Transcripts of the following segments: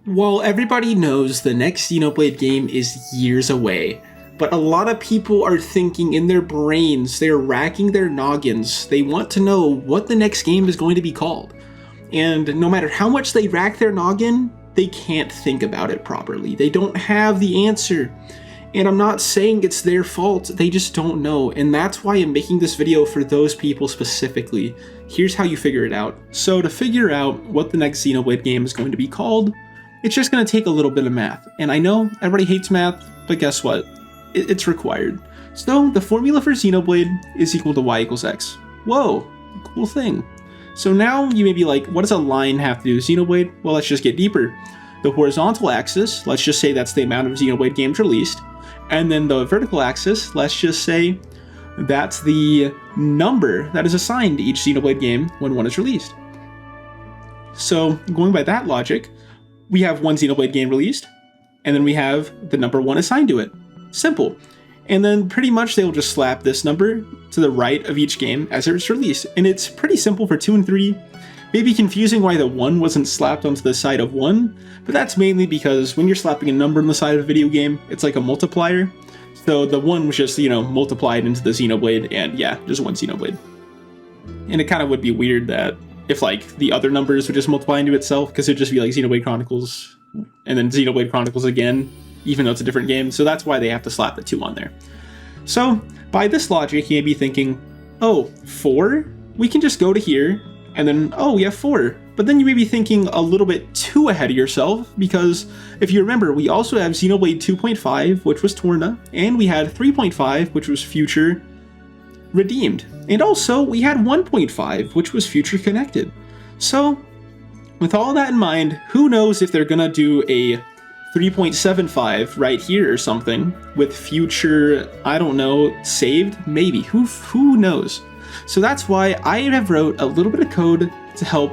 While everybody knows the next Xenoblade game is years away, but a lot of people are thinking in their brains, they're racking their noggins, they want to know what the next game is going to be called. And no matter how much they rack their noggin, they can't think about it properly. They don't have the answer. And I'm not saying it's their fault, they just don't know. And that's why I'm making this video for those people specifically. Here's how you figure it out. So to figure out what the next Xenoblade game is going to be called, it's just going to take a little bit of math. And I know everybody hates math, but guess what? It's required. So the formula for Xenoblade is equal to y equals x. Whoa, cool thing. So now you may be like, what does a line have to do with Xenoblade? Well, let's just get deeper. The horizontal axis, let's just say that's the amount of Xenoblade games released. And then the vertical axis, let's just say that's the number that is assigned to each Xenoblade game when one is released. So going by that logic, we have one Xenoblade game released, and then we have the number 1 assigned to it. Simple. And then pretty much they'll just slap this number to the right of each game as it's released. And it's pretty simple for 2 and 3. Maybe confusing why the 1 wasn't slapped onto the side of 1, but that's mainly because when you're slapping a number on the side of a video game, it's like a multiplier. So the 1 was just, multiplied into the Xenoblade, and yeah, just one Xenoblade. And it kind of would be weird that if the other numbers would just multiply into itself, because it'd just be like Xenoblade Chronicles and then Xenoblade Chronicles again, even though it's a different game. So that's why they have to slap the 2 on there. So by this logic, you may be thinking, oh, 4? We can just go to here and then, oh, we have 4. But then you may be thinking a little bit too ahead of yourself, because if you remember, we also have Xenoblade 2.5, which was Torna, and we had 3.5, which was Future Redeemed. And also, we had 1.5, which was Future Connected. So, with all that in mind, who knows if they're gonna do a 3.75 right here or something with Future, I don't know, saved? Maybe. Who knows? So that's why I have wrote a little bit of code to help,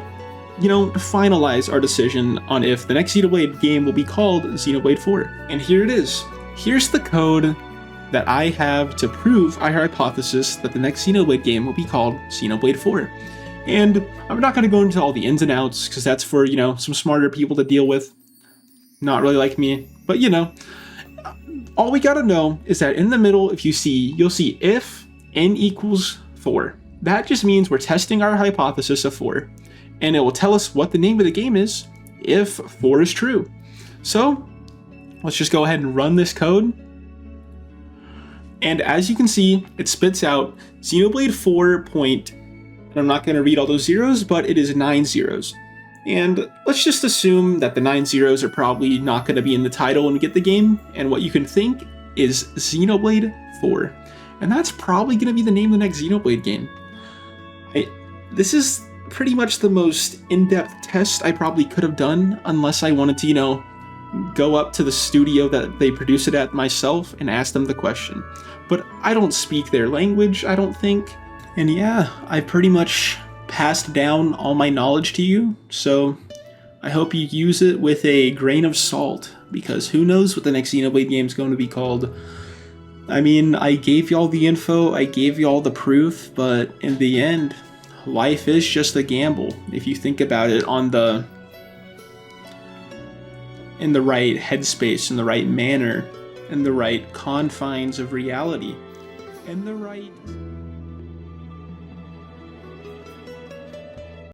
finalize our decision on if the next Xenoblade game will be called Xenoblade 4. And here it is. Here's the code that I have to prove our hypothesis that the next Xenoblade game will be called Xenoblade 4. And I'm not going to go into all the ins and outs, because that's for, some smarter people to deal with. Not really like me, but all we gotta know is that in the middle, you'll see if n equals 4. That just means we're testing our hypothesis of 4. And it will tell us what the name of the game is if 4 is true. So let's just go ahead and run this code. And as you can see, it spits out Xenoblade 4 point, and I'm not going to read all those zeros, but it is 9 zeros. And let's just assume that the 9 zeros are probably not going to be in the title when we get the game, and what you can think is Xenoblade 4. And that's probably going to be the name of the next Xenoblade game. This is pretty much the most in-depth test I probably could have done, unless I wanted to, go up to the studio that they produce it at myself and ask them the question. But I don't speak their language, I don't think. And yeah, I pretty much passed down all my knowledge to you, so I hope you use it with a grain of salt, because who knows what the next Xenoblade game is going to be called. I mean, I gave y'all the info, I gave y'all the proof, but in the end, life is just a gamble if you think about it in the right headspace, in the right manner, in the right confines of reality, in the right